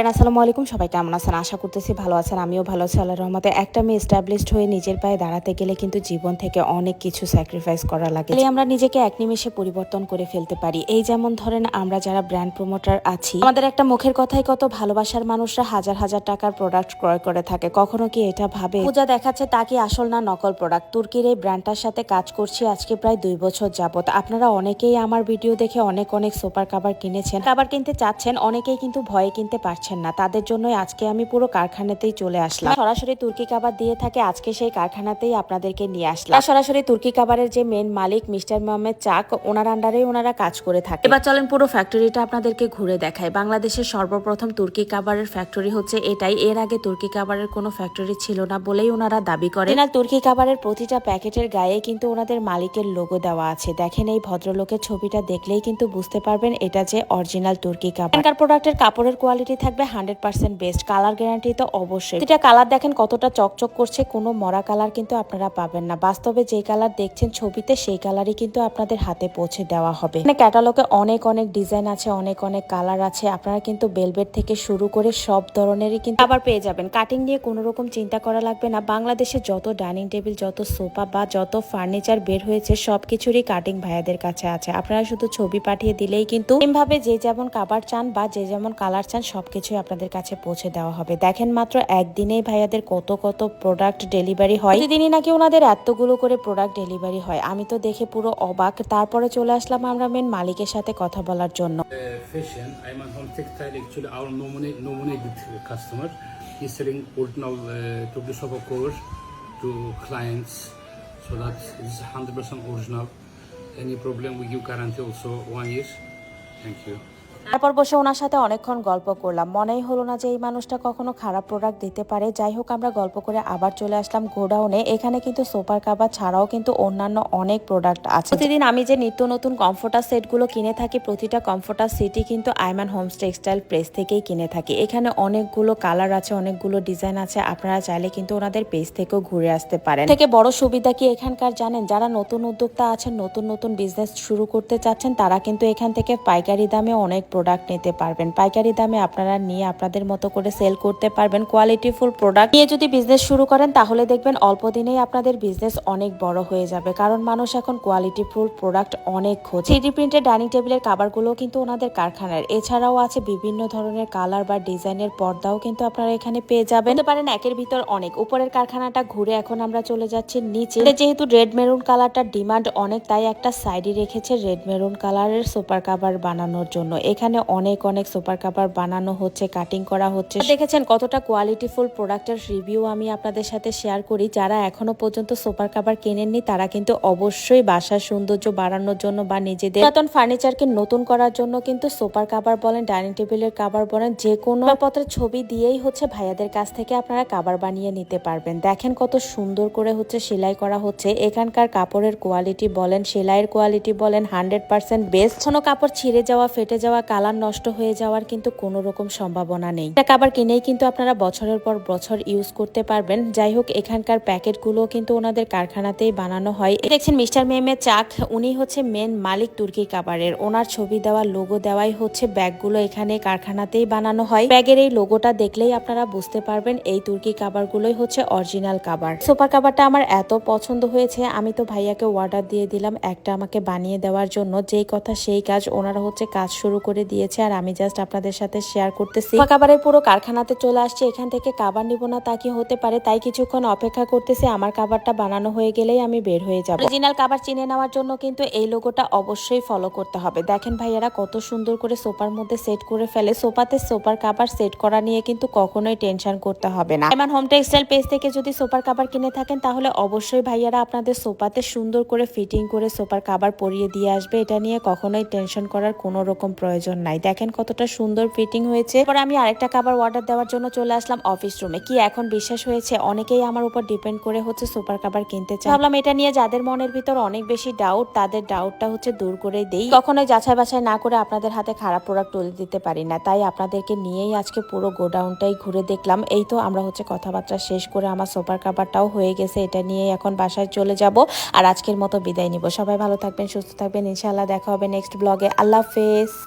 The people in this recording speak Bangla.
আসসালামু আলাইকুম, সবাই কেমন আছেন? আশা করতেছি ভালো আছেন। আমিও ভালো আছি আল্লাহর রহমতে। একটা মেয়ে এস্টাবলিশড হয়ে নিজের পায়ে দাঁড়াতে গেলে কিন্তু জীবন থেকে অনেক কিছু স্যাক্রিফাইস করা লাগে। আমরা নিজেকে এক নিমেষে পরিবর্তন করে ফেলতে পারি। এই যেমন ধরেন, আমরা যারা ব্র্যান্ড প্রমোটার আছি, আমাদের একটা মুখের কথাই কত ভালোবাসার মানুষরা হাজার হাজার টাকার প্রোডাক্ট ক্রয় করে থাকে। কখনো কি এটা ভাবে পূজা দেখাচ্ছে তা কি আসল না নকল প্রোডাক্ট? তুর্কির এই ব্র্যান্ডটার সাথে কাজ করছি আজকে প্রায় 2 বছর যাবত। আপনারা অনেকেই আমার ভিডিও দেখে অনেক সুপার কাভার কিনেছেন, কাভার কিনতে চাচ্ছেন, অনেকেই কিন্তু ভয়ে কিনতে পারছেন না। তাদের জন্যই আজকে আমি পুরো কারখানাতেই চলে আসলাম। সরাসরি তুর্কি কাবার দিয়ে থাকে, আজকে সেই কারখানাতেই আপনাদেরকে নিয়ে আসলাম। সরাসরি তুর্কি কাবারের যে মেন মালিক মিস্টার মোহাম্মদ চাক, ওনার আন্ডারেই ওনারা কাজ করে থাকে। এবার চলেন পুরো ফ্যাক্টরিটা আপনাদেরকে ঘুরে দেখায়। বাংলাদেশের সর্বপ্রথম তুর্কি কাবারের ফ্যাক্টরি হচ্ছে এটাই। এর আগে তুর্কি কাবারের কোনো ফ্যাক্টরি ছিল না বলেই ওনারা দাবি করেন। তুর্কি কাবারের প্রতিটা প্যাকেটের গায়ে কিন্তু ওনাদের মালিকের লোগো দেওয়া আছে। দেখেন, এই ভদ্রলোকের ছবিটা দেখলেই কিন্তু বুঝতে পারবেন এটা যে অরিজিনাল তুর্কি কাবার। প্রোডাক্টের কাপড়ের কোয়ালিটি থাকবে 100% বেস্ট। কালার গ্যারান্টি তো অবশ্যই। এটা কালার দেখেন কতটা চকচক করছে, কোনো মরা কালার কিন্তু আপনারা পাবেন না। বাস্তবে যে কালার দেখছেন ছবিতে, সেই কালারই কিন্তু আপনাদের হাতে পৌঁছে দেওয়া হবে। মানে ক্যাটালগে অনেক ডিজাইন আছে, অনেক কালার আছে। আপনারা কিন্তু বেলভেট থেকে শুরু করে সব ধরনেরই কিন্তু আবার পেয়ে যাবেন। কাটিং নিয়ে কোনো রকম চিন্তা করা লাগবে না। বাংলাদেশে যত ডাইনিং টেবিল, যত সোফা বা যত ফার্নিচার বের হয়েছে, সবকিছুরই কাটিং ভাইয়াদের কাছে আছে। আপনারা শুধু ছবি পাঠিয়ে দিলেই কিন্তু এমভাবে যে যেমন কাভার চান বা যে যেমন কালার চান সবকিছুই আপনাদের কাছে পৌঁছে দেওয়া হবে। দেখেন, মাত্র একদিনেই ভাইয়াদের কত প্রোডাক্ট ডেলিভারি হয়। প্রতিদিনই নাকি ওনাদের এতগুলো করে প্রোডাক্ট ডেলিভারি হয়। আমি তো দেখে পুরো অবাক। তারপরে চলে আসলাম আমরা মেন মালিকের সাথে কথা বলার জন্য। Fashion, Ayman Home Textile actually our nominated customer. He's selling original Turkish sofa cover to clients, so that it's 100% original. Any problem we give guarantee also 1 year. Thank you. তারপর বসে ওনার সাথে অনেকক্ষণ গল্প করলাম। মনেই হলো না যে এই মানুষটা কখনো খারাপ প্রোডাক্ট দিতে পারে। যাই হোক, আমরা গল্প করে আবার চলে আসলাম গোডাউনে। এখানে কিন্তু সুপার কাভার ছাড়াও কিন্তু অন্যান্য অনেক প্রোডাক্ট আছে। প্রতিদিন আমি যে নিত্য নতুন কমফোর্টার সেটগুলো কিনে থাকি, প্রতিটা কমফোর্টার সেটই কিন্তু আইমান হোমস টেক্সটাইল প্রেস থেকেই কিনে থাকি। এখানে অনেকগুলো কালার আছে, অনেকগুলো ডিজাইন আছে। আপনারা চাইলে কিন্তু ওনাদের পেজ থেকেও ঘুরে আসতে পারেন। থেকে বড় সুবিধা কি এখানকার জানেন? যারা নতুন উদ্যোক্তা আছেন, নতুন বিজনেস শুরু করতে চাচ্ছেন, তারা কিন্তু এখান থেকে পাইকারি দামে অনেক প্রোডাক্ট নিতে পারবেন। পাইকারি দামে আপনারা নিয়ে আপনাদের মতো করে সেল করতে পারবেন। কোয়ালিটিফুল প্রোডাক্ট নিয়ে যদি বিজনেস শুরু করেন, তাহলে দেখবেন অল্প দিনেই আপনাদের বিজনেস অনেক বড় হয়ে যাবে। কারণ মানুষ এখন কোয়ালিটিফুল প্রোডাক্ট অনেক খোঁজে। 3D প্রিন্টের ডাইনিং টেবিলের কাভারগুলো কিন্তু ওনাদের কারখানার। এছাড়াও আছে বিভিন্ন ধরনের কালার বা ডিজাইনের পর্দাও কিন্তু আপনারা এখানে পেয়ে যাবেন। পারেন একের ভিতর অনেক। উপরের কারখানাটা ঘুরে এখন আমরা চলে যাচ্ছি নিচে। যেহেতু রেড মেরুন কালারটার ডিমান্ড অনেক, তাই একটা সাইডে রেখেছে রেড মেরুন কালারের সুপার কাভার বানানোর জন্য। এখানে অনেক সুপার কাভার বানানো হচ্ছে, কাটিং করা হচ্ছে। দেখেছেন কতটা কোয়ালিটিফুল প্রোডাক্টের রিভিউ আমি আপনাদের সাথে শেয়ার করি। যারা এখনো পর্যন্ত সুপার কাভার কেনেননি, তারা কিন্তু অবশ্যই বাসার সৌন্দর্য বাড়ানোর জন্য বা নিজেদের পুরাতন ফার্নিচারকে নতুন করার জন্য কিন্তু সুপার কাভার বলেন, ডাইনিং টেবিলের কাভার বলেন, যে কোনো পত্রের ছবি দিয়েই হচ্ছে ভাইয়াদের কাছ থেকে আপনারা কাভার বানিয়ে নিতে পারবেন। দেখেন কত সুন্দর করে হচ্ছে সেলাই করা হচ্ছে। এখানকার কাপড়ের কোয়ালিটি বলেন, সেলাইয়ের কোয়ালিটি বলেন, 100% বেস্ট। কোনো কাপড় ছিঁড়ে যাওয়া, ফেটে যাওয়া, কালার নষ্ট হয়ে যাওয়ার কিন্তু কোনো রকম সম্ভাবনা নেই। এটা কাভার কিনেই কিন্তু আপনারা বছরের পর বছর ইউজ করতে পারবেন। যাই হোক, এখানকার প্যাকেটগুলো কিন্তু ওনাদের কারখানাতেই বানানো হয়। দেখছেন মিস্টার মেহমেদ চাক, উনি হচ্ছে মেন মালিক তুর্কি কাভারের। ওনার ছবি দেওয়া, লোগো দেওয়াই হচ্ছে ব্যাগগুলো এখানে কারখানাতেই বানানো হয়। ব্যাগের এই লোগোটা দেখলেই আপনারা বুঝতে পারবেন এই তুর্কি কাভারগুলোই হচ্ছে অরিজিনাল কাভার। সুপার কাভারটা আমার এত পছন্দ হয়েছে, আমি তো ভাইয়াকে অর্ডার দিয়ে দিলাম একটা আমাকে বানিয়ে দেওয়ার জন্য। যেই কথা সেই কাজ, ওনারা হচ্ছে কাজ শুরু করে দিয়েছে আর আমি জাস্ট আপনাদের সাথে শেয়ার করতেছি। কাভারের পুরো কারখানাতে চলে আসছে। এখান থেকে কাভার নিব না তা কি হতে পারে, তাই কিছুক্ষণ অপেক্ষা করতেছি। আমার কাভারটা বানানো হয়ে গেলেই আমি বের হয়ে যাব। অরিজিনাল কাভার চিনে নেওয়ার জন্য কিন্তু এই লোগোটা অবশ্যই ফলো করতে হবে। দেখেন ভাইয়ারা কত সুন্দর করে সোফার মধ্যে সেট করে ফেলে। সোফাতে সোফার কাভার সেট করা নিয়ে কিন্তু কখনোই টেনশন করতে হবে না। আইমান হোম টেক্সটাইল পেজ থেকে যদি সোফার কাভার কিনে থাকেন, তাহলে অবশ্যই ভাইয়ারা আপনাদের সোফাতে সুন্দর করে ফিটিং করে সোফার কাভার পরিয়ে দিয়ে আসবে। এটা নিয়ে কখনোই টেনশন করার কোনো রকম প্রয়োজন নাই। দেখেন কতটা সুন্দর ফিটিং হয়েছে। পরে আমি আরেকটা কাভার অর্ডার দেওয়ার জন্য চলে আসলাম অফিস রুমে। কি এখন বিশ্বাস হয়েছে? অনেকেই আমার উপর ডিপেন্ড করে হচ্ছে সুপার কাভার কিনতে চায়। ভাবলাম এটা নিয়ে যাদের মনের ভিতর অনেক বেশি ডাউট, তাদের ডাউটটা হচ্ছে দূর করে দেই। কখনোই যাচাই বাছাই না করে আপনাদের হাতে খারাপ প্রোডাক্ট তুলে দিতে পারি না। তাই আপনাদেরকে নিয়েই আজকে পুরো গোডাউনটাই ঘুরে দেখলাম। এই তো আমরা হচ্ছে কথাবার্তা শেষ করে আমার সুপার কাভারটাও হয়ে গেছে। এটা নিয়েই এখন বাসায় চলে যাব আর আজকের মতো বিদায় নিব। সবাই ভালো থাকবেন, সুস্থ থাকবেন। ইনশাআল্লাহ দেখা হবে নেক্সট ব্লগে। আল্লাহ হাফেজ।